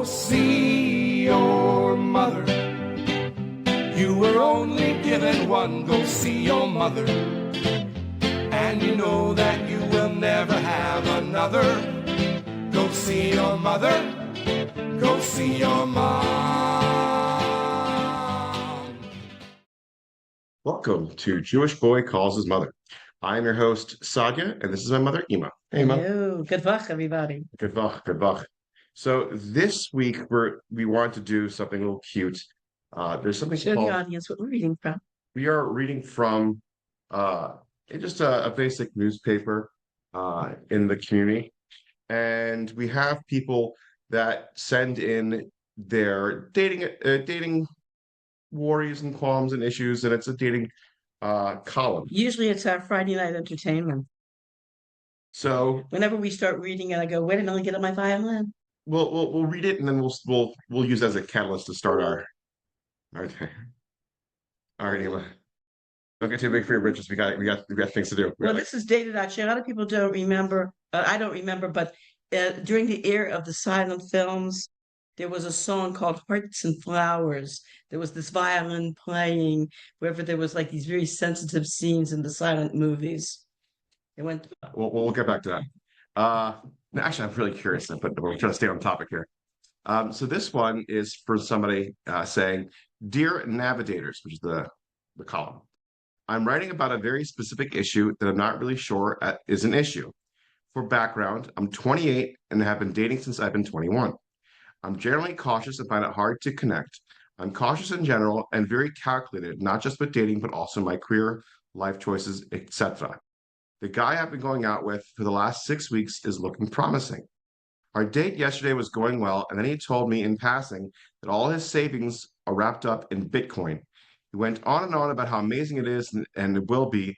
see your mother. You were only given one. Go see your mother. And you know that you will never have another. Go see your mother. Go see your mom. Welcome to Jewish Boy Calls His Mother. I am your host, Sadia, and this is my mother, Ima. Hey, Ima. Hello. Good luck, everybody. Good luck, good luck. So this week we want to do something a little cute. There's something Show the called, audience what we're reading from. we are reading from just a basic newspaper in the community. And we have people that send in their dating worries and qualms and issues, and it's a dating column. Usually it's our Friday night entertainment. So Whenever we start reading it, I go, wait a minute, get on my violin. we'll read it, and then we'll use it as a catalyst to start our day. All right, Ema. Don't get too big for your britches. We got things to do. Well, this is dated actually. A lot of people don't remember. I don't remember, but during the era of the silent films, there was a song called Hearts and Flowers. There was this violin playing wherever there was like these very sensitive scenes in the silent movies. It went. We'll get back to that. Actually, I'm really curious, but we're trying to stay on topic here. So this one is for somebody saying, "Dear Navigators," which is the column. I'm writing about a very specific issue that I'm not really sure is an issue. For background, I'm 28 and have been dating since I've been 21. I'm generally cautious and find it hard to connect. I'm cautious in general and very calculated, not just with dating, but also my career, life choices, etc. The guy I've been going out with for the last 6 weeks is looking promising. Our date yesterday was going well, and then he told me in passing that all his savings are wrapped up in Bitcoin. He went on and on about how amazing it is and it will be.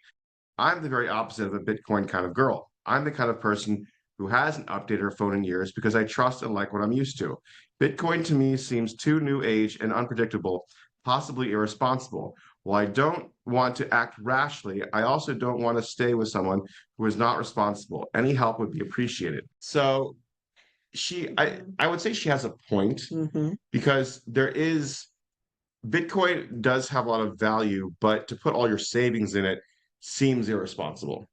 I'm the very opposite of a Bitcoin kind of girl. I'm the kind of person who hasn't updated her phone in years because I trust and like what I'm used to. Bitcoin to me seems too new age and unpredictable, possibly irresponsible. While I don't want to act rashly, I also don't want to stay with someone who is not responsible. Any help would be appreciated. So I would say she has a point because Bitcoin does have a lot of value, but to put all your savings in it seems irresponsible.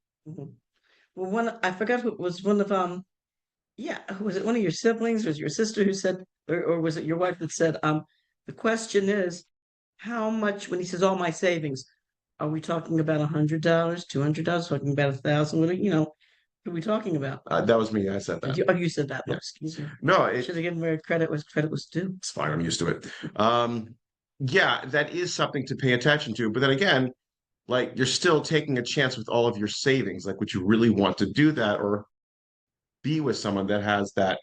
Well, I forgot who it was. One of was it one of your siblings? Was it your sister who said, or was it your wife that said, the question is, how much? When he says all my savings, are we talking about $100, $200? Talking about $1,000? What are we talking about? That was me. I said that. You said that. Yeah. Excuse me. No, Should have given her credit was due. It's fine. I'm used to it. Yeah, that is something to pay attention to. But then again, like you're still taking a chance with all of your savings. Like, would you really want to do that or be with someone that has that,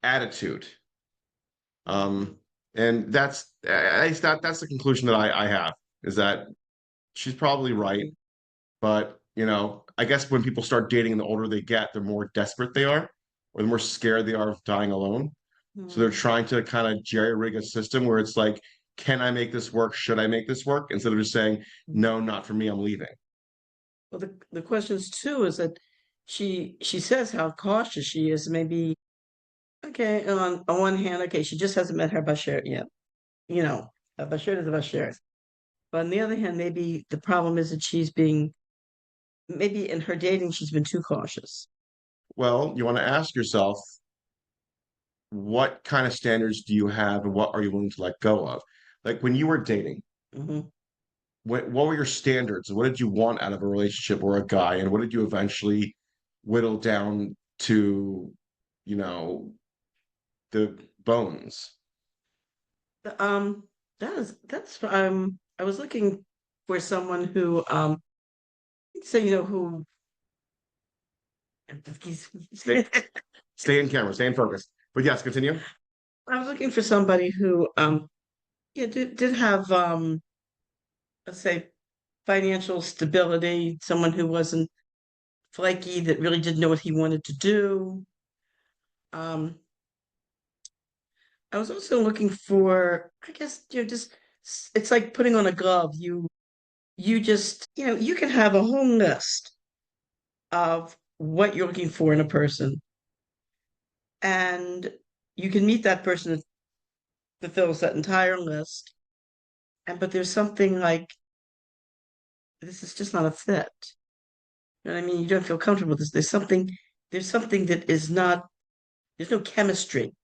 attitude? And that's the conclusion that I have, is that she's probably right. But, I guess when people start dating and the older they get, the more desperate they are, or the more scared they are of dying alone. So they're trying to kind of jerry-rig a system where it's like, can I make this work? Should I make this work? Instead of just saying, no, not for me, I'm leaving. Well, the questions too is that she says how cautious she is. Maybe, okay, on one hand, okay, she just hasn't met her Bashir yet. A Bashir is a Bashir. But on the other hand, maybe the problem is that maybe in her dating, she's been too cautious. Well, you want to ask yourself, what kind of standards do you have and what are you willing to let go of? Like when you were dating, what were your standards? What did you want out of a relationship or a guy? And what did you eventually whittle down to, the bones? I was looking for someone who, who Stay in camera, stay in focus. But yes, continue. I was looking for somebody who, did have, let's say, financial stability, someone who wasn't flaky, that really didn't know what he wanted to do. I was also looking for, I guess, it's like putting on a glove. You just, you can have a whole list of what you're looking for in a person. And you can meet that person that fulfills that entire list, but there's something like this is just not a fit. You know what I mean? You don't feel comfortable with this. There's something that is not, there's no chemistry,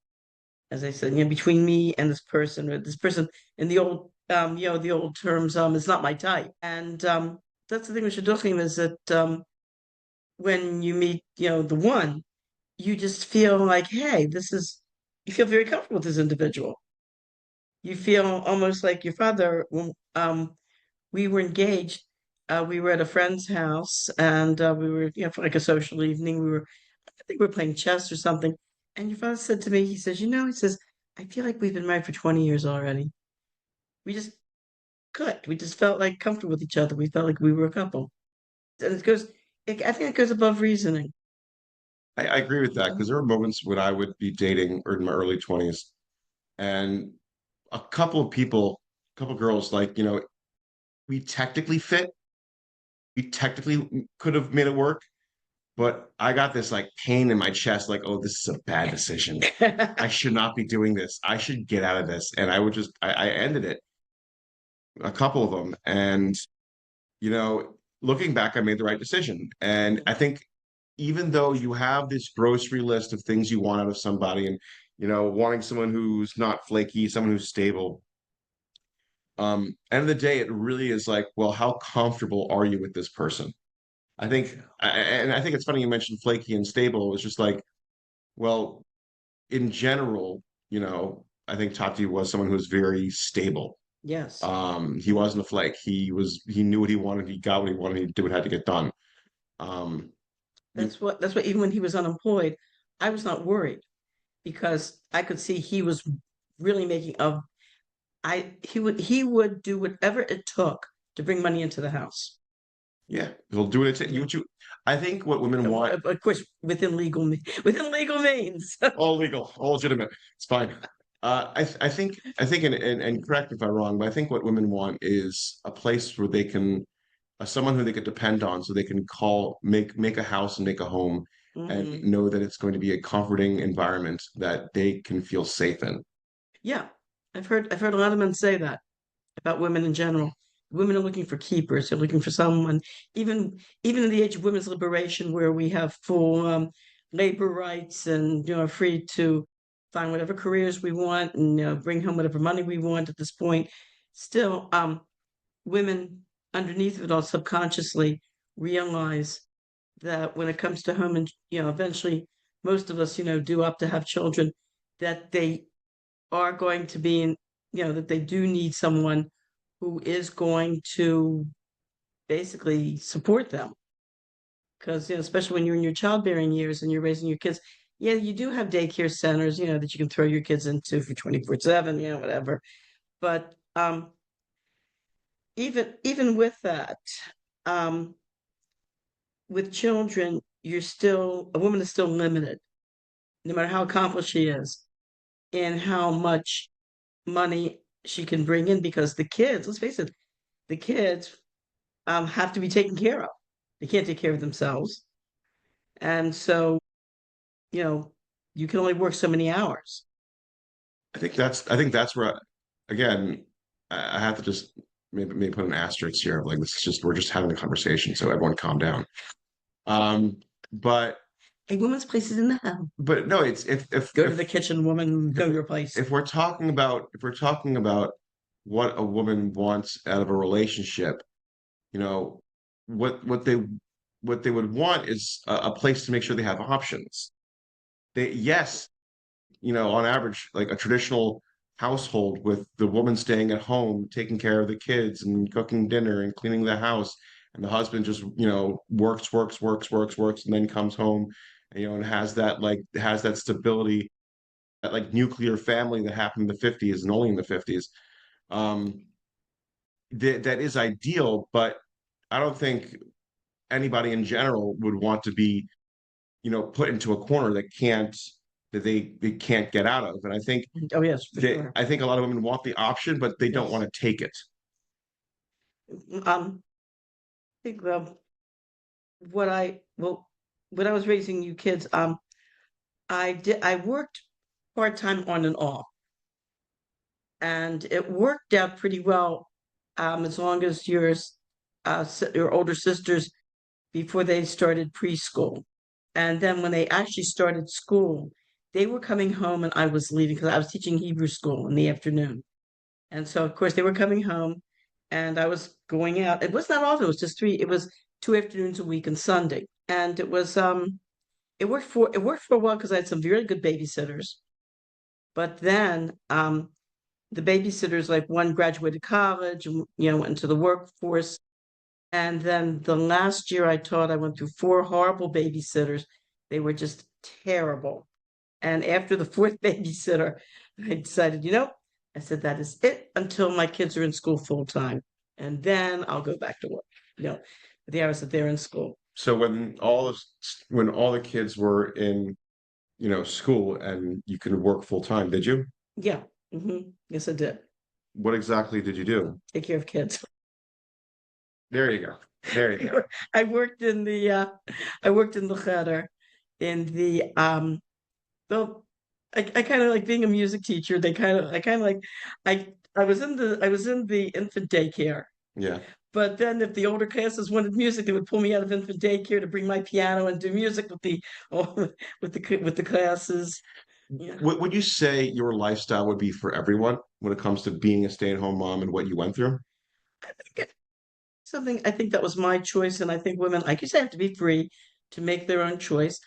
as I said, between me and this person, or this person in the old, the old terms, is not my type. And that's the thing with shidduchim is that when you meet, the one, you just feel like, hey, you feel very comfortable with this individual. You feel almost like your father, when we were engaged, we were at a friend's house and we were, for like a social evening. I think we were playing chess or something. And your father said to me, he says, he says, I feel like we've been married for 20 years already. We just clicked. We just felt like comfortable with each other. We felt like we were a couple. And I think it goes above reasoning. I agree with that because there were moments when I would be dating or in my early 20s and a couple of people, a couple of girls, like, we technically fit. We technically could have made it work, but I got this like pain in my chest, like, oh, this is a bad decision. I should not be doing this. I should get out of this. And I ended it, a couple of them. And, you know, looking back, I made the right decision. And I think even though you have this grocery list of things you want out of somebody and, wanting someone who's not flaky, someone who's stable, end of the day, it really is like, well, how comfortable are you with this person? And I think it's funny you mentioned flaky and stable. It was just like, well, in general, I think Tati was someone who was very stable. Yes. He wasn't a flake. He knew what he wanted. He got what he wanted. He did what had to get done. You, That's what even when he was unemployed, I was not worried because I could see he was really making a he would do whatever it took to bring money into the house. yeah, he'll do it. I think what women want, Of course, within legal means. all legal, all legitimate. It's fine. I think, and correct me if I'm wrong, but I think what women want is a place where they can, someone who they could depend on, so they can make a house and make a home, and Mhm. know that it's going to be a comforting environment that they can feel safe in. Yeah, I've heard a lot of men say that about women in general. Women are looking for keepers. They're looking for someone, even in the age of women's liberation, where we have full labor rights and are free to find whatever careers we want and bring home whatever money we want. At this point, still, women underneath it all subconsciously realize that when it comes to home and eventually most of us do opt to have children, that they are going to be in, that they do need someone who is going to basically support them. Because, especially when you're in your childbearing years and you're raising your kids, yeah, you do have daycare centers, that you can throw your kids into for 24/7, whatever. But even with that, um, with children, a woman is still limited, no matter how accomplished she is, in how much money she can bring in because the kids, let's face it, the kids have to be taken care of. They can't take care of themselves. And so, you know, you can only work so many hours. I think that's where, again, I have to just maybe put an asterisk here of like, this is just, we're just having a conversation, so everyone calm down. Um, but A woman's place is in the house. but no, it's Go to the kitchen, woman, go if, your place. if we're talking about what a woman wants out of a relationship, you know, what they would want is a place to make sure they have options. Yes, on average, like a traditional household with the woman staying at home, taking care of the kids and cooking dinner and cleaning the house, and the husband just, works, and then comes home, and has that stability, that like nuclear family that happened in the 50s and only in the 50s. Um, that is ideal, but I don't think anybody in general would want to be, put into a corner that they can't get out of. And Oh yes, for sure. I think a lot of women want the option, but they don't Yes. want to take it. I think what I well when I was raising you kids, I worked part-time on and off. And it worked out pretty well, as long as your older sisters, before they started preschool. And then when they actually started school, they were coming home and I was leaving because I was teaching Hebrew school in the afternoon. And so, of course, they were coming home and I was going out. It was not often, it was 2 afternoons a week and Sunday. And it worked for a while because I had some very good babysitters. But then the babysitters, like one graduated college and went into the workforce. And then the last year I taught, I went through 4 horrible babysitters. They were just terrible. And after the fourth babysitter, I decided, I said, that is it until my kids are in school full time. And then I'll go back to work, the hours that they're in school. So when all the kids were in, school and you could work full time, did you? Yeah. Yes, I did. What exactly did you do? Take care of kids. There you go. There you go. I worked in the cheder, in the well, I kind of like being a music teacher. I kind of like I was in the infant daycare. Yeah. But then if the older classes wanted music, they would pull me out of infant daycare to bring my piano and do music with the with the classes. Yeah. Would you say your lifestyle would be for everyone when it comes to being a stay-at-home mom and what you went through? I think that was my choice, and I think women, like you say, have to be free to make their own choice.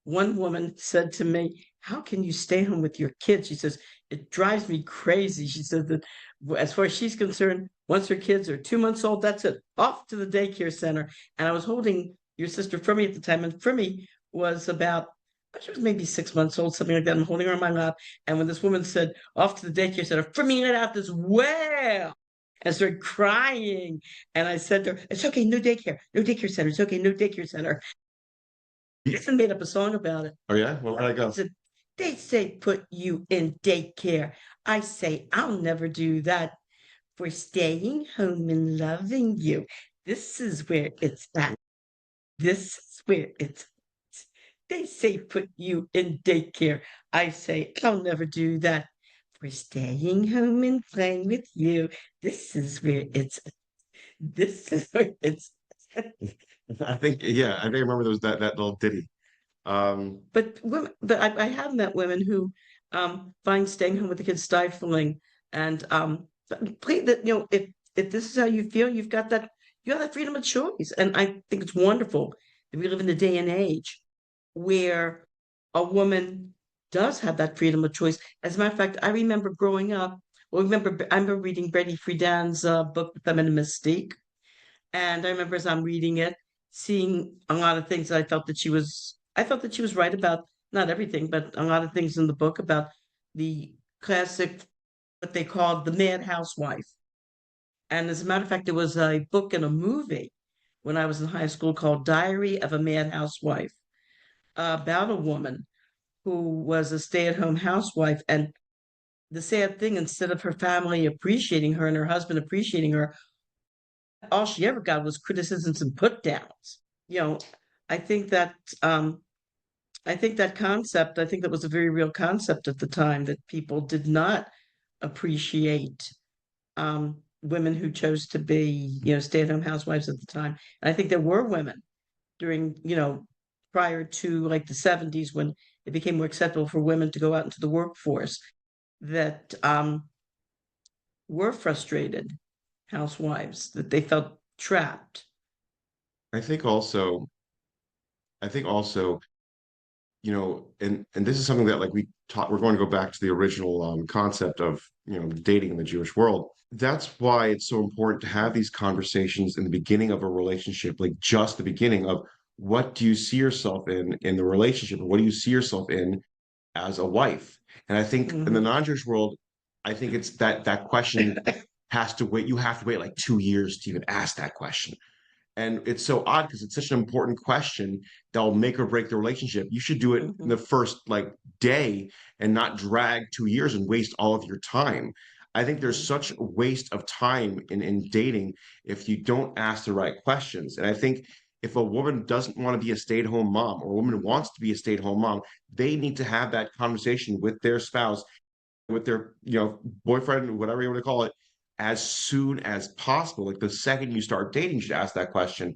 One woman said to me, "How can you stay home with your kids?" She says, "It drives me crazy." She said that as far as she's concerned, once her kids are 2 months old, that's it, off to the daycare center. And I was holding your sister Frimmy at the time, and Frimmy was she was maybe 6 months old, something like that. I'm holding her on my lap, and when this woman said, "Off to the daycare center," Frimmy let out this wail and started crying. And I said to her, "It's okay, no daycare center. It's okay, no daycare center." I made up a song about it. Oh yeah? Well, where'd I go? They say put you in daycare. I say I'll never do that. For staying home and loving you. This is where it's at. This is where it's at. They say put you in daycare. I say I'll never do that. For staying home and playing with you. This is where it's at. This is where it's at. I think I remember there was that little ditty. But I have met women who find staying home with the kids stifling, and please, that if this is how you feel, you have that freedom of choice, and I think it's wonderful that we live in a day and age where a woman does have that freedom of choice. As a matter of fact, I remember growing up. Well, I remember reading Betty Friedan's book, The Feminine Mystique, and I remember as I'm reading it, seeing a lot of things that I felt that she was right about, not everything, but a lot of things in the book about the classic, what they called the mad housewife. And as a matter of fact, there was a book and a movie when I was in high school called Diary of a Mad Housewife, about a woman who was a stay-at-home housewife. And the sad thing, instead of her family appreciating her and her husband appreciating her, all she ever got was criticisms and put downs. I think that concept, I think that was a very real concept at the time, that people did not appreciate women who chose to be, stay-at-home housewives at the time. And I think there were women during, prior to like the 70s, when it became more acceptable for women to go out into the workforce, that were frustrated housewives, that they felt trapped. I think also, and this is something that like we're going to go back to the original concept of, dating in the Jewish world. That's why it's so important to have these conversations in the beginning of a relationship, like just the beginning of what do you see yourself in the relationship, and what do you see yourself in as a wife? And I think in the non-Jewish world, I think it's that question has to wait. You have to wait like 2 years to even ask that question. And it's so odd because it's such an important question that will make or break the relationship. You should do it in the first like day and not drag 2 years and waste all of your time. I think there's such a waste of time in dating if you don't ask the right questions. And I think if a woman doesn't want to be a stay-at-home mom, or a woman wants to be a stay-at-home mom, they need to have that conversation with their spouse, with their, boyfriend, whatever you want to call it, as soon as possible. Like the second you start dating, you should ask that question.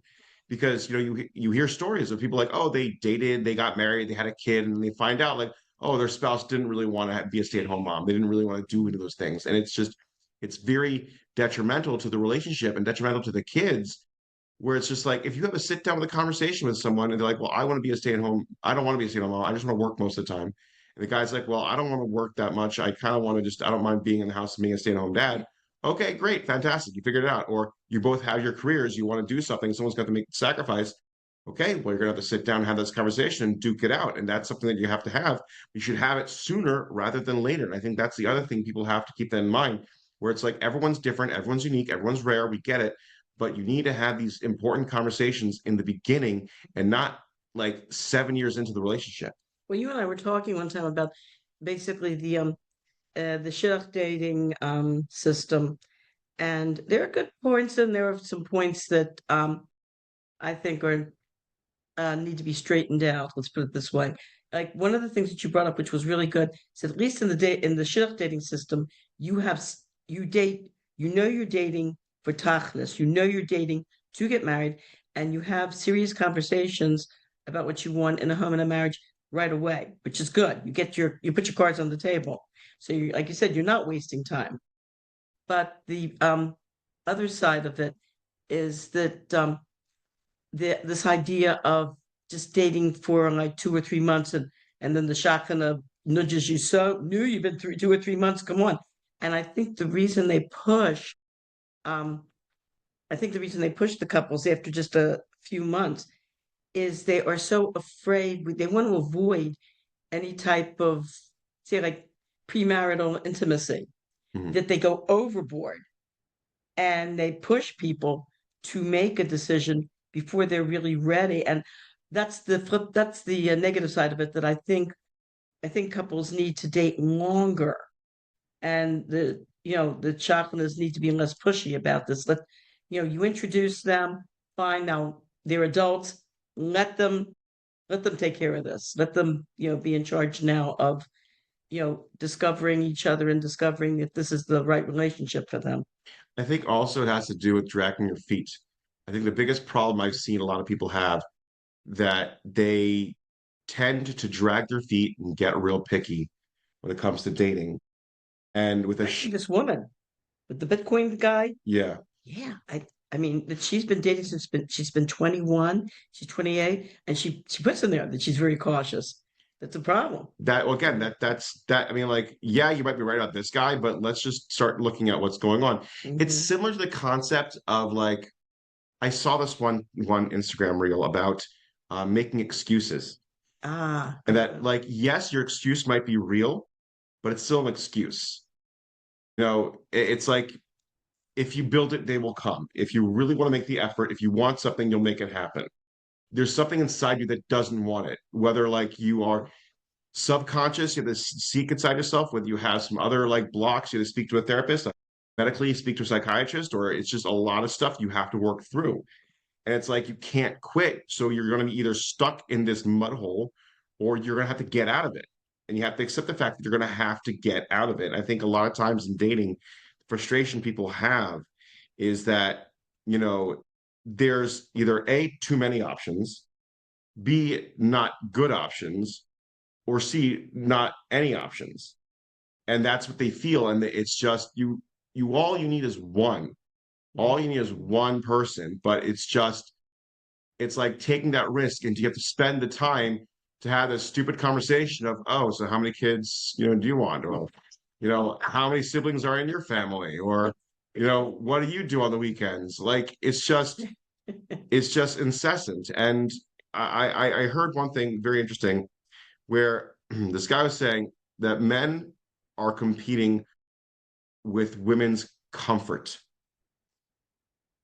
Because you hear stories of people like, oh, they dated, they got married, they had a kid, and they find out like, oh, their spouse didn't really want to be a stay-at-home mom. They didn't really want to do any of those things. And it's very detrimental to the relationship and detrimental to the kids, where it's just like, if you have a sit down with a conversation with someone and they're like, well, I want to be a stay-at-home, I don't want to be a stay-at-home mom, I just want to work most of the time. And the guy's like, well, I don't want to work that much. I kind of want to just, I don't mind being in the house and being a stay-at-home dad. Okay, great, fantastic. You figured it out. Or you both have your careers, you want to do something, someone's got to make the sacrifice. Okay, well, you're gonna have to sit down and have this conversation and duke it out. And that's something that you have to have. You should have it sooner rather than later. And I think that's the other thing people have to keep that in mind, where it's like everyone's different, everyone's unique, everyone's rare, we get it, but you need to have these important conversations in the beginning and not like 7 years into the relationship. Well, you and I were talking one time about basically the shidduch dating system, and there are good points and there are some points that I think are need to be straightened out. Let's put it this way. Like one of the things that you brought up, which was really good, is at least in the shidduch dating system, you date, you're dating for tachlis, you're dating to get married, and you have serious conversations about what you want in a home and a marriage right away, which is good. You put your cards on the table. So you, like you said, you're not wasting time. But the other side of it is that this idea of just dating for like 2 or 3 months, and then the shotgun nudges you, so new, you've been through 2 or 3 months, come on. And um I think the reason they push the couples after just a few months is they are so afraid, they want to avoid any type of, say, like premarital intimacy, Mhm. that they go overboard and they push people to make a decision before they're really ready. And that's the negative side of it, that I think couples need to date longer, and the chakras need to be less pushy about this. You introduce them, fine, now they're adults, let them take care of this. Let them, be in charge now of, discovering each other and discovering if this is the right relationship for them. I think also it has to do with dragging your feet. I think the biggest problem I've seen a lot of people have, that they tend to drag their feet and get real picky when it comes to dating. And with Especially this woman with the Bitcoin guy. yeah, Yeah, I mean that she's been dating she's been 21, she's 28, and she puts in there that she's very cautious. That's a problem. that, well, again, that's that. I mean, like, yeah, you might be right about this guy, but let's just start looking at what's going on. It's Mhm. similar to the concept of like, I saw this one Instagram reel about making excuses. Ah, And that, like, yes, your excuse might be real, but it's still an excuse. It's like, if you build it, they will come. If you really want to make the effort, if you want something, you'll make it happen. There's something inside you that doesn't want it, whether like you are subconscious, you have to seek inside yourself, whether you have some other like blocks, you have to speak to a therapist, medically speak to a psychiatrist, or it's just a lot of stuff you have to work through. And it's like you can't quit. So you're going to be either stuck in this mud hole, or you're going to have to get out of it. And you have to accept the fact that you're going to have to get out of it. And I think a lot of times in dating, the frustration people have is that, there's either A, too many options, B, not good options, or C, not any options. And that's what they feel. And it's just all you need is one. All you need is one person, but it's like taking that risk, and you have to spend the time to have this stupid conversation of, oh, so how many kids, do you want? Or, how many siblings are in your family? Or, what do you do on the weekends? Like, it's just incessant. And I heard one thing very interesting, where this guy was saying that men are competing with women's comfort.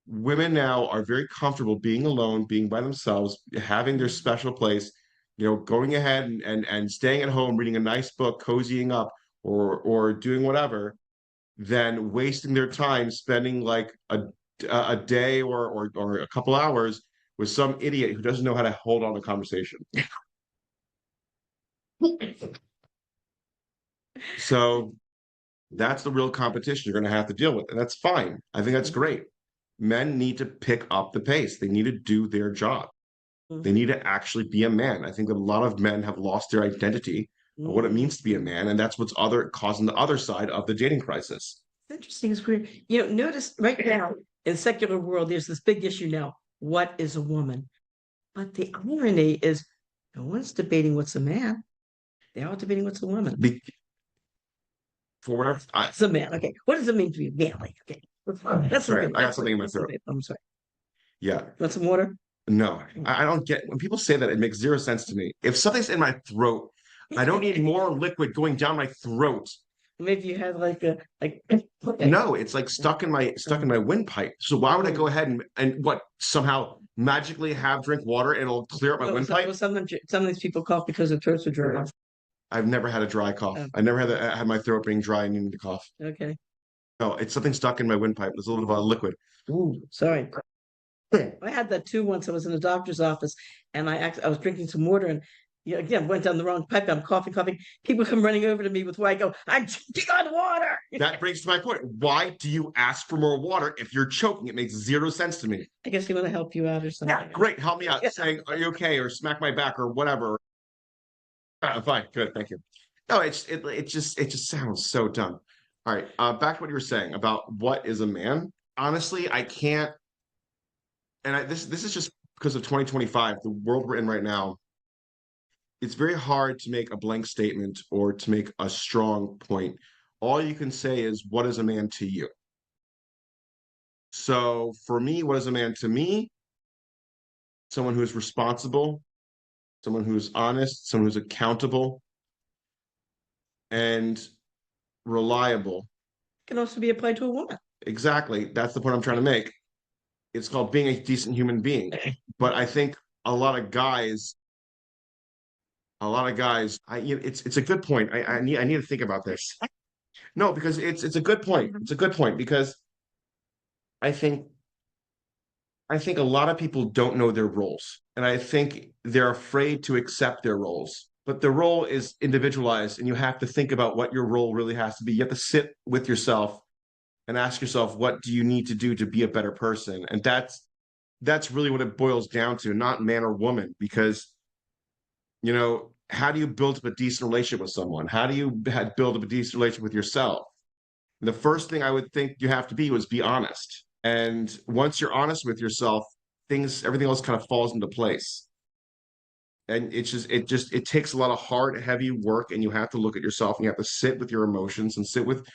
Women now are very comfortable being alone, being by themselves, having their special place, going ahead and staying at home, reading a nice book, cozying up, or doing whatever, than wasting their time spending like a day or a couple hours with some idiot who doesn't know how to hold on to conversation. So that's the real competition you're going to have to deal with, and that's fine. I think that's great. Men need to pick up the pace. They need to do their job. They need to actually be a man. I think that a lot of men have lost their identity of what it means to be a man, and that's what's causing the other side of the dating crisis. It's interesting. It's weird. Notice right now in secular world, there's this big issue now. What is a woman? But the irony is, no one's debating what's a man. They're all debating what's a woman. For whatever, It's a man. Okay, what does it mean to be manly? Okay, that's sorry, I got something in my throat. I'm sorry. Yeah. Want some water? No, I don't get when people say that. It makes zero sense to me. If something's in my throat, I don't need more liquid going down my throat. Maybe you had like No, it's like stuck in my windpipe. So why would I go ahead and what somehow magically drink water and it'll clear up my windpipe? Well, some of these people cough because their throats are dry. I've never had a dry cough. Oh. I never had my throat being dry and needing to cough. Okay. No, it's something stuck in my windpipe. There's a little bit of liquid. Ooh, sorry. I had that too once. I was in the doctor's office and I was drinking some water and again went down the wrong pipe. I'm coughing. People come running over to me with where I go, I'm choking on water. That brings to my point. Why do you ask for more water if you're choking? It makes zero sense to me. I guess they want to help you out or something. Yeah, great. Help me out. Yeah. Saying, are you okay? Or smack my back or whatever. Fine. Good. Thank you. No, it just sounds so dumb. All right. Back to what you were saying about what is a man. Honestly, I can't. And this is just because of 2025, the world we're in right now. It's very hard to make a blank statement or to make a strong point. All you can say is, what is a man to you? So for me, what is a man to me? Someone who's responsible, someone who's honest, someone who's accountable, and reliable. Can also be applied to a woman. Exactly. That's the point I'm trying to make. It's called being a decent human being. But I think a lot of guys, it's a good point. I need to think about this. No, because it's a good point. It's a good point because I think a lot of people don't know their roles. And I think they're afraid to accept their roles. But the role is individualized, and you have to think about what your role really has to be. You have to sit with yourself and ask yourself, what do you need to do to be a better person? And that's really what it boils down to, not man or woman, because how do you build up a decent relationship with someone? How do you build up a decent relationship with yourself? And the first thing I would think you have to be honest. And once you're honest with yourself, everything else kind of falls into place. And it takes a lot of hard, heavy work, and you have to look at yourself and you have to sit with your emotions and sit with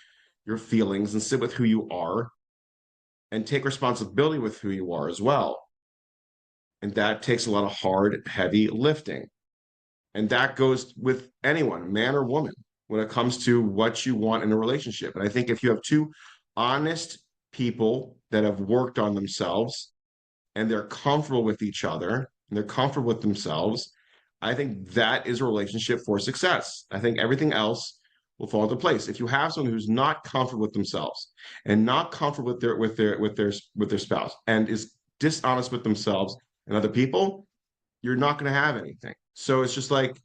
your feelings and sit with who you are and take responsibility with who you are as well. And that takes a lot of hard, heavy lifting. And that goes with anyone, man or woman, when it comes to what you want in a relationship. And I think if you have two honest people that have worked on themselves and they're comfortable with each other and they're comfortable with themselves, I think that is a relationship for success. I think everything else will fall into place. If you have someone who's not comfortable with themselves and not comfortable with their spouse and is dishonest with themselves and other people, you're not going to have anything. So it's just like,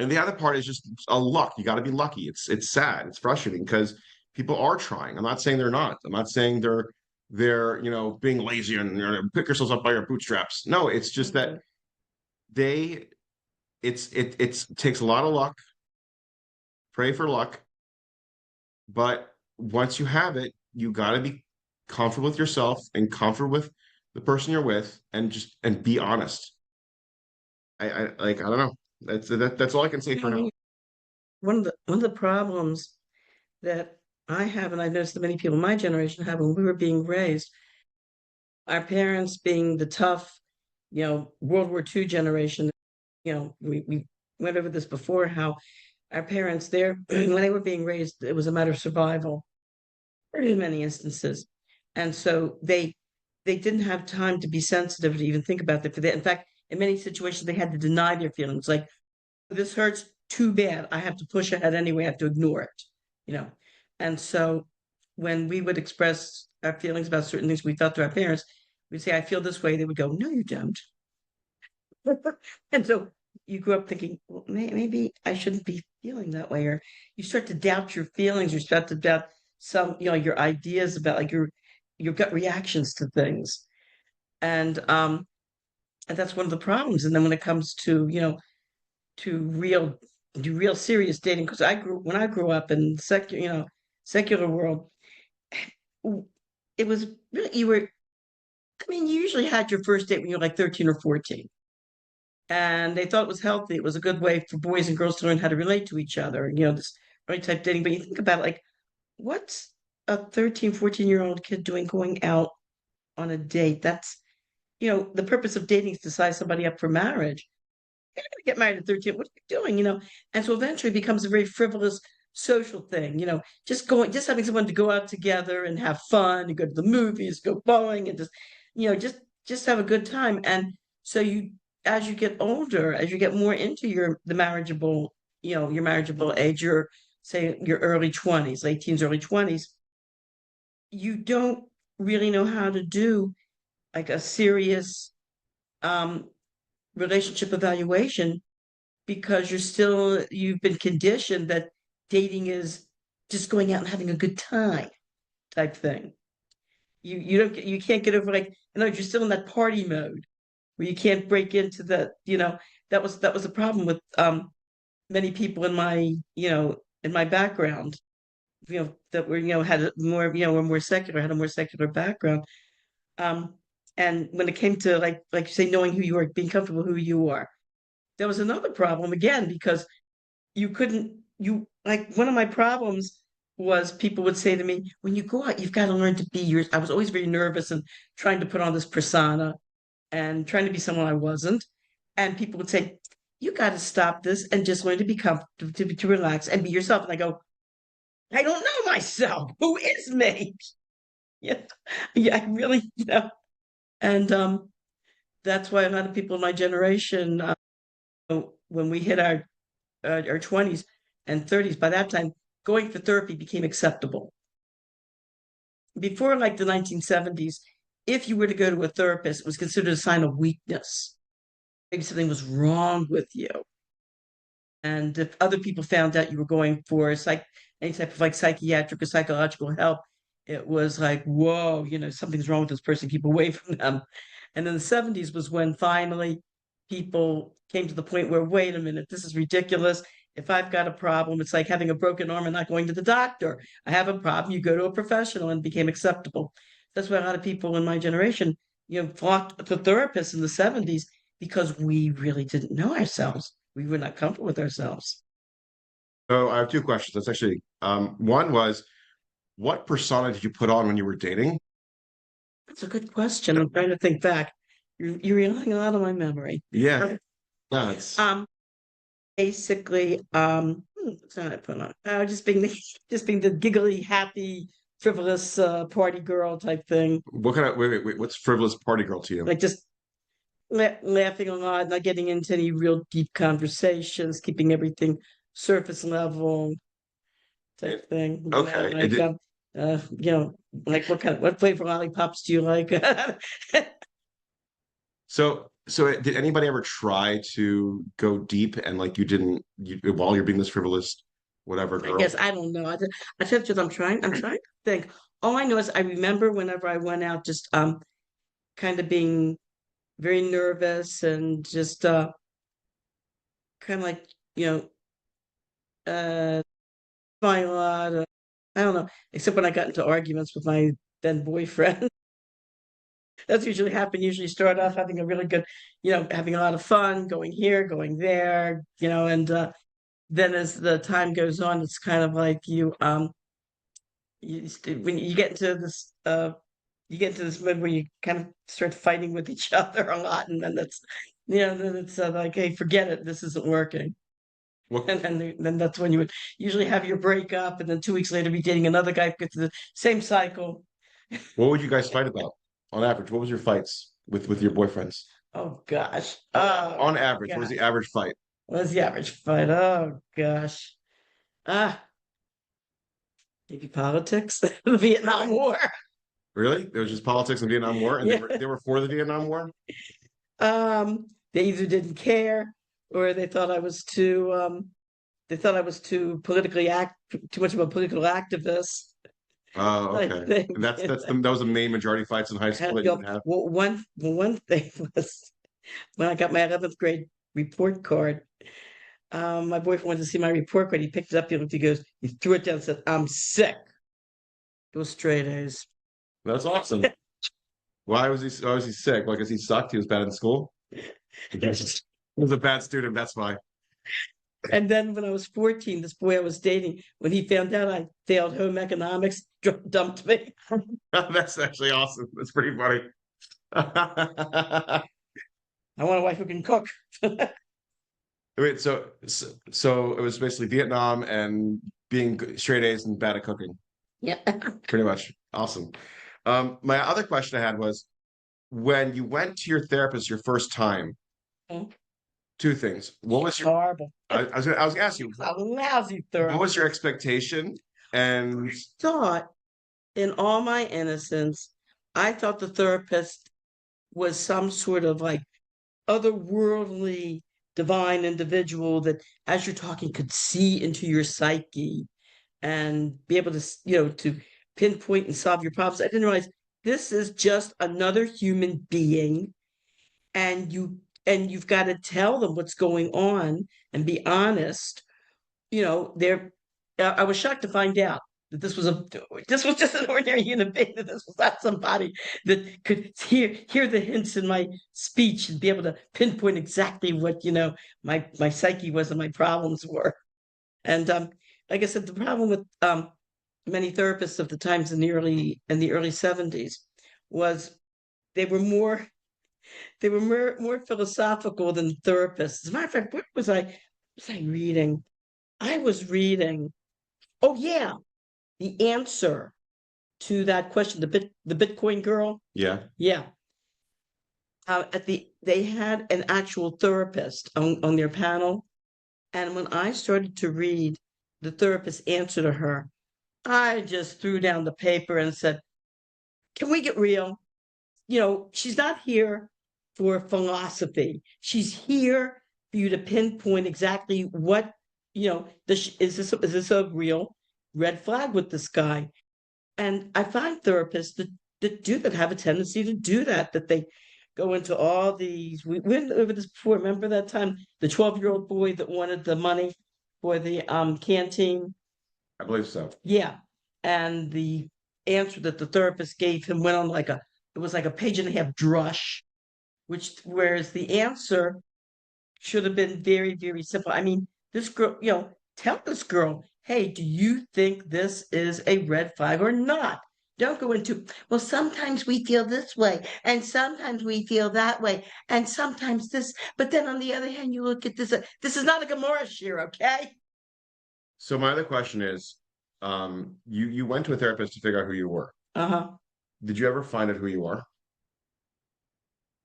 and the other part is just a luck. You got to be lucky. It's sad. It's frustrating because people are trying. I'm not saying they're not. I'm not saying they're being lazy and pick yourselves up by your bootstraps. No, it's just that it takes a lot of luck. Pray for luck. But once you have it, you got to be comfortable with yourself and comfortable with the person you're with and be honest. I don't know. That's all I can say for now. One of the problems that I have, and I've noticed that many people in my generation have when we were being raised, our parents being the tough, World War II generation, we went over this before, how our parents there, when they were being raised, it was a matter of survival in many instances. And so they didn't have time to be sensitive to even think about that. In fact, in many situations, they had to deny their feelings. Like, this hurts too bad. I have to push ahead anyway. I have to ignore it, And so when we would express our feelings about certain things we felt to our parents, we'd say, I feel this way. They would go, no, you don't. And so you grew up thinking, well, maybe I shouldn't be feeling that way. Or you start to doubt your feelings, you start to doubt some, your ideas about like your gut reactions to things. And that's one of the problems. And then when it comes to, to real serious dating, because when I grew up in secular world, it was really, you usually had your first date when you were like 13 or 14. And they thought it was healthy. It was a good way for boys and girls to learn how to relate to each other, this right type dating. But you think about it, like, what's a 13, 14-year-old kid doing going out on a date? That's, the purpose of dating is to size somebody up for marriage. You're gonna get married at 13. What are you doing? And so eventually it becomes a very frivolous social thing, just having someone to go out together and have fun and go to the movies, go bowling and just have a good time. And so as you get older, as you get more into the marriageable, your marriageable age, say your early 20s, late teens, early 20s, you don't really know how to do like a serious um relationship evaluation because you've been conditioned that dating is just going out and having a good time type thing. You can't get over like, you're still in that party mode where you can't break into that was a problem with many people in my background, that were, had a more, were more secular, had a more secular background. Um, and when it came to like you say, knowing who you are, being comfortable who you are, there was another problem again because you couldn't you like one of my problems was people would say to me, when you go out, you've got to learn to be yours. I was always very nervous and trying to put on this persona and trying to be someone I wasn't. And people would say, you got to stop this and just learn to be comfortable, to relax and be yourself. And I go, I don't know myself. Who is me? Yeah, yeah, I really, and that's why a lot of people in my generation, when we hit our 20s and 30s, by that time, going for therapy became acceptable. Before like the 1970s, if you were to go to a therapist, it was considered a sign of weakness. Maybe something was wrong with you. And if other people found out you were going for any type of like psychiatric or psychological help, it was like, whoa, something's wrong with this person, keep away from them. And then the 70s was when finally people came to the point where, wait a minute, this is ridiculous. If I've got a problem, it's like having a broken arm and not going to the doctor. I have a problem, you go to a professional, and became acceptable. That's why a lot of people in my generation, flocked to therapists in the 70s because we really didn't know ourselves. We were not comfortable with ourselves. So I have two questions. That's actually one was, what persona did you put on when you were dating? That's a good question. I'm trying to think back. You're relying a lot on my memory. Yeah. No, it's Basically, what's not I put on? Just being the giggly, happy, frivolous party girl type thing. what kind of wait, what's frivolous party girl to you? Like just laughing a lot, not getting into any real deep conversations, keeping everything surface level type thing. Okay. Like what flavor lollipops do you like? So did anybody ever try to go deep and like while you're being this frivolous whatever I girl? guess I don't know. I tell you, I'm trying to think. All I know is I remember whenever I went out, just kind of being very nervous and just kind of like crying a lot. I don't know, except when I got into arguments with my then boyfriend. That's usually happened. Usually start off having a really good, having a lot of fun, going here, going there, and then as the time goes on, it's kind of like when you get into this mode where you kind of start fighting with each other a lot, and then then it's like, hey, forget it, this isn't working. What, And then that's when you would usually have your breakup, and then 2 weeks later be dating another guy, get to the same cycle. what would you guys fight about on average? What was your fights with your boyfriends? Oh gosh. Oh On my average, what was God. the average fight? What's the average fight? Oh gosh. Ah, maybe politics, the Vietnam War. Really? It was just politics and Vietnam War, and Yeah. they were for the Vietnam War? They either didn't care or they thought I was too much of a political activist, Oh, I okay. think. And that was the main majority fights in high school that you would have. Well, one thing was when I got my 11th grade report card. My boyfriend wanted to see my report card. He picked it up, he goes, he threw it down and said, "I'm sick." It was straight A's. That's awesome. Why was he sick? Like, because he sucked? He was bad in school? He was a bad student, that's why. And then when I was 14, this boy I was dating, when he found out I failed home economics, dumped me. That's actually awesome. That's pretty funny. I want a wife who can cook. Wait, so it was basically Vietnam and being straight A's and bad at cooking, Yeah. pretty much. Awesome. My other question I had was when you went to your therapist your first time, two things. What was your Horrible. I was gonna ask you, A lousy what therapist. was your expectation? And Thought, in all my innocence, I thought the therapist was some sort of like otherworldly divine individual that as you're talking could see into your psyche and be able to to pinpoint and solve your problems. I didn't realize this is just another human being, and you've got to tell them what's going on and be honest. They're I was shocked to find out that this was just an ordinary human being, that this was not somebody that could hear the hints in my speech and be able to pinpoint exactly what my psyche was and my problems were. And like I said, the problem with many therapists of the times in the early 70s was they were more more philosophical than therapists. As a matter of fact, what was I reading? I was reading, oh yeah, the answer to that question, the Bitcoin girl. yeah, Yeah. They had an actual therapist on their panel. And when I started to read the therapist's answer to her, I just threw down the paper and said, "Can we get real? She's not here for philosophy. She's here for you to pinpoint exactly what, is this a real red flag with this guy?" And I find therapists that have a tendency to do that they go into all these. We went over this before. Remember that time, the 12-year-old boy that wanted the money for the canteen? I believe so. Yeah. And the answer that the therapist gave him went on it was like a page and a half drush, whereas the answer should have been very, very simple. I mean, this girl, tell this girl, "Hey, do you think this is a red flag or not?" Don't go into, "Well, sometimes we feel this way, and sometimes we feel that way, and sometimes this, but then on the other hand, you look at this. This is not a Gomorrah shear, okay?" So my other question is, you went to a therapist to figure out who you were. Uh-huh. Did you ever find out who you are?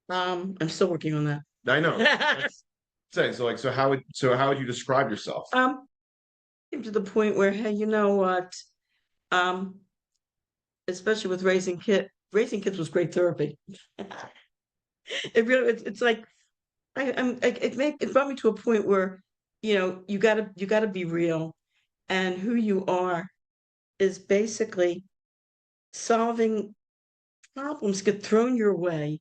I'm still working on that. I know. So how would you describe yourself? Came to the point where, hey, you know what? Um, Especially with raising kids was great therapy. It's like it brought me to a point where you gotta be real, and who you are is basically solving problems get thrown your way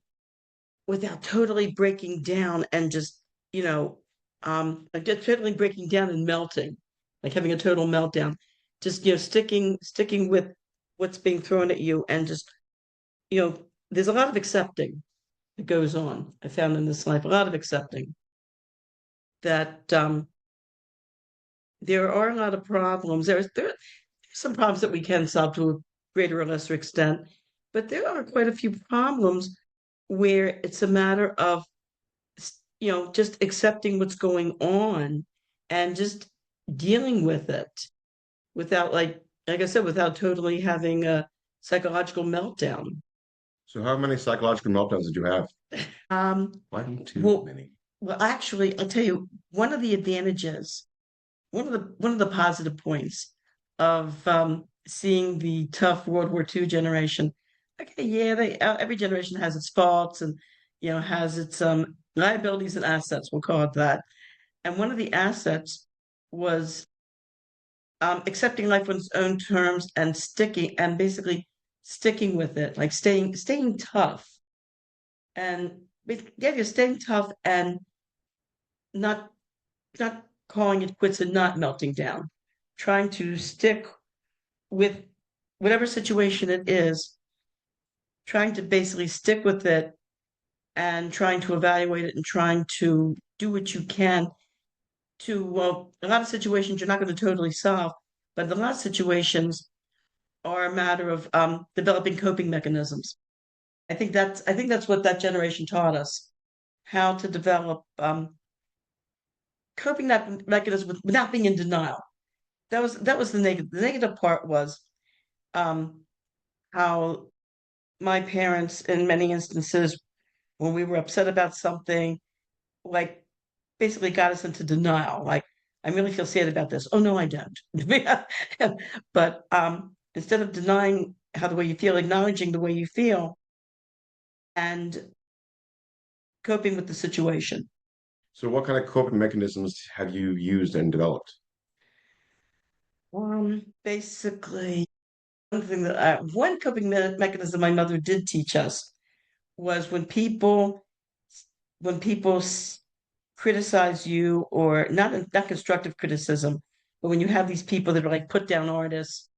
without totally breaking down and just like just totally breaking down and melting, like having a total meltdown. Just sticking with what's being thrown at you, and just there's a lot of accepting that goes on. I found in this life a lot of accepting that there are a lot of problems. There are some problems that we can solve to a greater or lesser extent, but there are quite a few problems where it's a matter of just accepting what's going on and just dealing with it without, like I said, without totally having a psychological meltdown. So how many psychological meltdowns did you have? Why too Well, many? well, actually, I'll tell you one of the advantages, one of the positive points of seeing the tough World War II generation. okay, yeah, every generation has its faults and has its liabilities and assets, we'll call it that. And one of the assets was accepting life on its own terms and basically sticking with it, like staying tough. And yeah, you're staying tough and not not calling it quits and not melting down, trying to stick with whatever situation it is, trying to basically stick with it and trying to evaluate it and trying to do what you can to, well, a lot of situations you're not going to totally solve, but a lot of situations are a matter of developing coping mechanisms. I think that's what that generation taught us, how to develop coping mechanisms without being in denial. That was the negative. The negative part was um, how my parents, in many instances, when we were upset about something, like basically got us into denial. Like, I really feel sad about this. Oh no, I don't. But instead of denying how the way you feel, acknowledging the way you feel and coping with the situation. So, what kind of coping mechanisms have you used and developed? Basically, one coping mechanism my mother did teach us was when people criticize you, or not constructive criticism, but when you have these people that are like put down artists,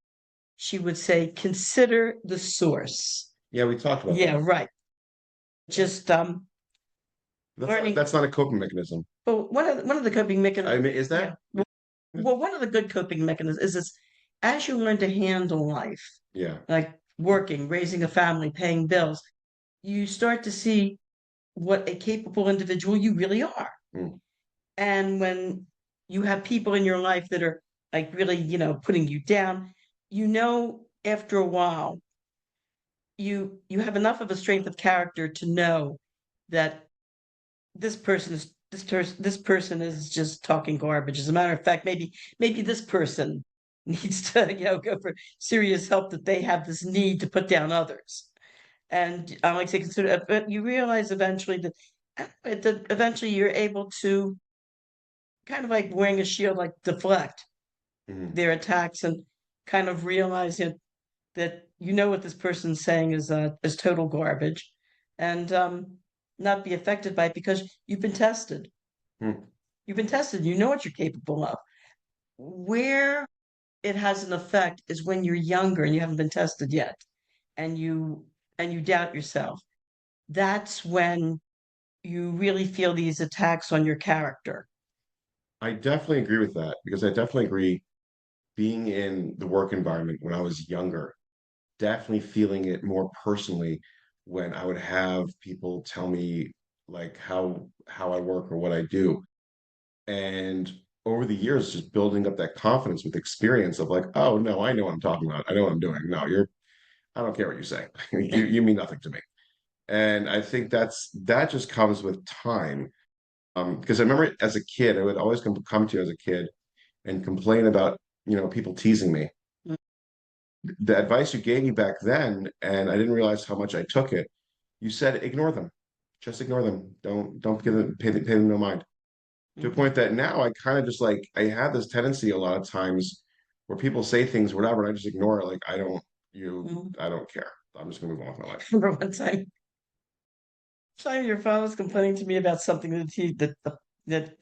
she would say, consider the source. Yeah, we talked about Yeah, that. right. Just learning. That's not a coping mechanism. Well, one of the coping I mechanisms. mean, is Yeah. that? Well, one of the good coping mechanisms is this: as you learn to handle life, Yeah. like working, raising a family, paying bills, you start to see what a capable individual you really are. Mm. And when you have people in your life that are like really, putting you down, after a while, you have enough of a strength of character to know that this person is just talking garbage. As a matter of fact, maybe this person needs to go for serious help, that they have this need to put down others. And I like to consider, but you realize eventually that eventually you're able to kind of like wearing a shield, like deflect Mhm. their attacks and kind of realize that what this person's saying is total garbage, and not be affected by it because you've been tested. Mm. You've been tested. You know what you're capable of. Where it has an effect is when you're younger and you haven't been tested yet, and you doubt yourself. That's when you really feel these attacks on your character. I definitely agree with that because I definitely agree being in the work environment when I was younger, definitely feeling it more personally when I would have people tell me like how I work or what I do. And over the years, just building up that confidence with experience of like, oh no, I know what I'm talking about. I know what I'm doing. No, I don't care what you say. You mean nothing to me. And I think that just comes with time. Because I remember as a kid, I would always come to you as a kid and complain about, people teasing me. The advice you gave me back then, and I didn't realize how much I took it. You said ignore them, just ignore them. Don't pay them no mind. To a point that now I kind of just like I have this tendency a lot of times where people say things, whatever, and I just ignore it. Like Mhm. I don't care. I'm just gonna move on with my life. Remember one time your father was complaining to me about something that he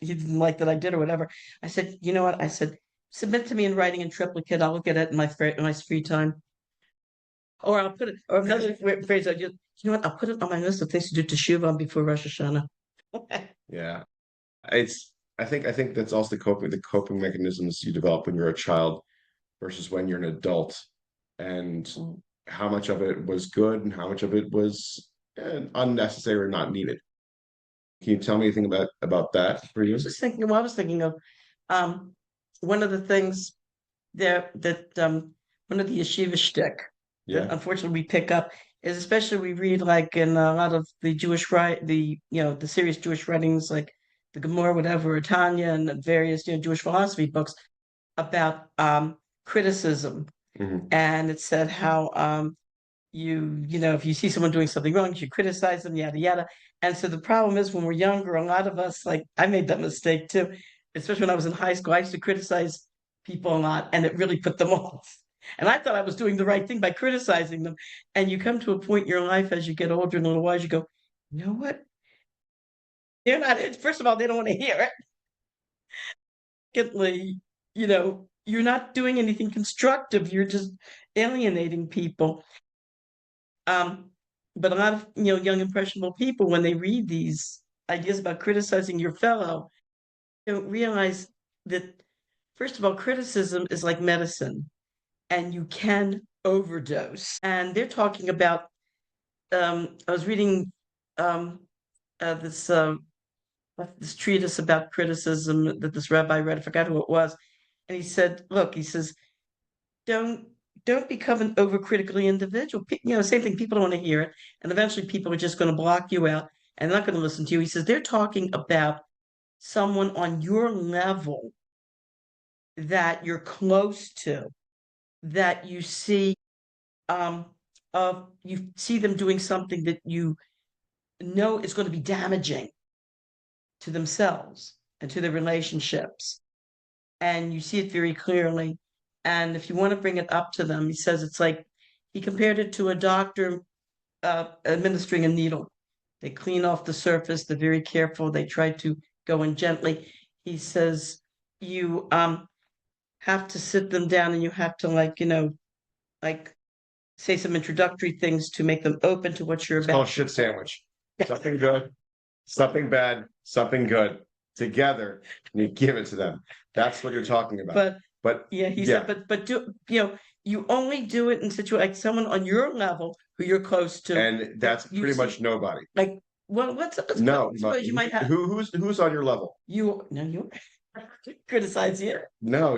didn't like that I did or whatever. I said, you know what? I said, submit to me in writing in triplicate. I'll look at it in my free time. Or I'll put it, or another phrase, you know what? I'll put it on my list of things to do teshuva before Rosh Hashanah. Yeah, it's. I think that's also the coping mechanisms you develop when you're a child versus when you're an adult, and Mm. how much of it was good and how much of it was unnecessary or not needed. Can you tell me anything about that for you? I was thinking of um, one of the things that one of the yeshiva shtick that Yeah. unfortunately we pick up is, especially we read like in a lot of the the serious Jewish writings like the Gemara, whatever, or Tanya, and various Jewish philosophy books about criticism. Hmm. And it said how if you see someone doing something wrong, you criticize them, yada yada. And so the problem is when we're younger, a lot of us, like I made that mistake too, especially when I was in high school. I used to criticize people a lot, and it really put them off. And I thought I was doing the right thing by criticizing them. And you come to a point in your life as you get older and a little wise, you go, you know what? They're not, first of all, they don't want to hear it. Secondly, you're not doing anything constructive. You're just alienating people. But a lot of young impressionable people, when they read these ideas about criticizing your fellow, don't realize that first of all, criticism is like medicine, and you can overdose. And they're talking about. I was reading this treatise about criticism that this rabbi read. I forgot who it was, and he said, "Look, he says, don't become an overcritical individual. Same thing. People don't want to hear it, and eventually, people are just going to block you out and not going to listen to you." He says they're talking about someone on your level that you're close to, that you see, you see them doing something that you know is going to be damaging to themselves and to their relationships, and you see it very clearly. And if you want to bring it up to them, he says it's like he compared it to a doctor administering a needle. They clean off the surface. They're very careful. They try to go in gently. He says you have to sit them down, and you have to like say some introductory things to make them open to what you're It's about. called shit sandwich. Something good, something bad, something good together, and you give it to them. That's what you're talking about. But Yeah, he said, but do you only do it in situation like someone on your level who you're close to, and that's pretty much nobody. like, well, No, suppose you might have who's on your level? you criticize you. No,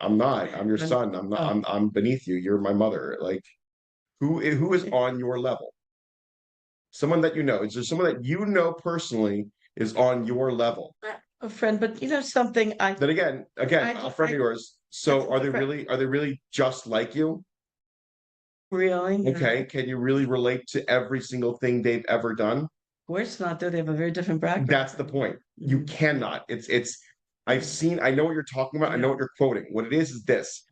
I'm not. I'm your son. I'm not. I'm beneath you. You're my mother. Like, who is on your level? Someone that you know. Is there someone that you know personally is on your level? A friend, but something Then again, a friend of yours. So are they really just like you? Really? Okay. Can you really relate to every single thing they've ever done? Of course not, though. They have a very different background. That's the point. You cannot. I know what you're talking about. I know what you're quoting. What it is this.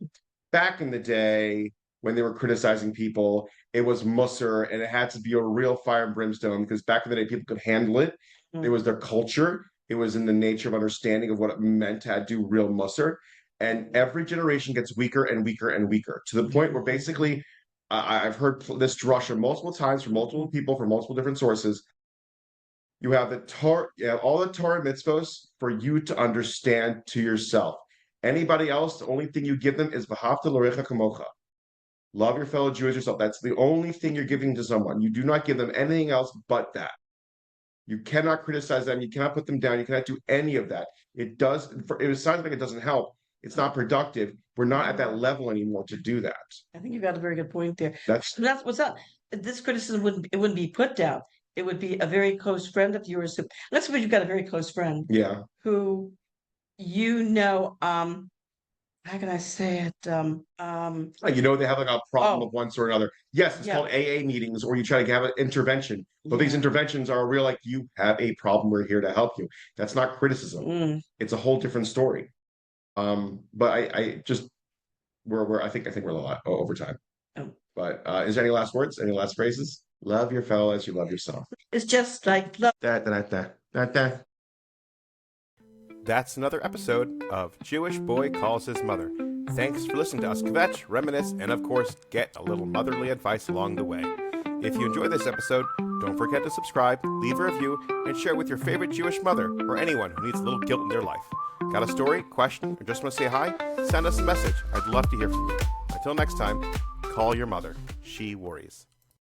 Back in the day, when they were criticizing people, it was musser, and it had to be a real fire and brimstone, because back in the day, people could handle it. It was their culture. It was in the nature of understanding of what it meant to do real musser. And every generation gets weaker and weaker and weaker, to the point where basically, I've heard this drasha multiple times from multiple people from multiple different sources. You have all the Torah mitzvos for you to understand to yourself. Anybody else, the only thing you give them is v'ahavta l'orecha kamocha. Love your fellow Jew as yourself. That's the only thing you're giving to someone. You do not give them anything else but that. You cannot criticize them. You cannot put them down. You cannot do any of that. It sounds like it doesn't help. It's not productive. We're not at that level anymore to do that. I think you've got a very good point there. That's what's up. This criticism wouldn't be put down. It would be a very close friend of yours. Let's suppose you've got a very close friend. Yeah. Who, how can I say it? They have like a problem of one sort or another. Yes, it's called AA meetings, or you try to have an intervention. But these interventions are real, like, you have a problem, we're here to help you. That's not criticism. It's a whole different story. But I just I think we're a lot over time. But is there any last words? Any last phrases? Love your fellow as you love yourself. It's just like love. That's another episode of Jewish Boy Calls His Mother. Thanks for listening to us kvetch, reminisce, and of course, get a little motherly advice along the way. If you enjoyed this episode, don't forget to subscribe, leave a review, and share with your favorite Jewish mother or anyone who needs a little guilt in their life. Got a story, question, or just want to say hi? Send us a message. I'd love to hear from you. Until next time, call your mother. She worries.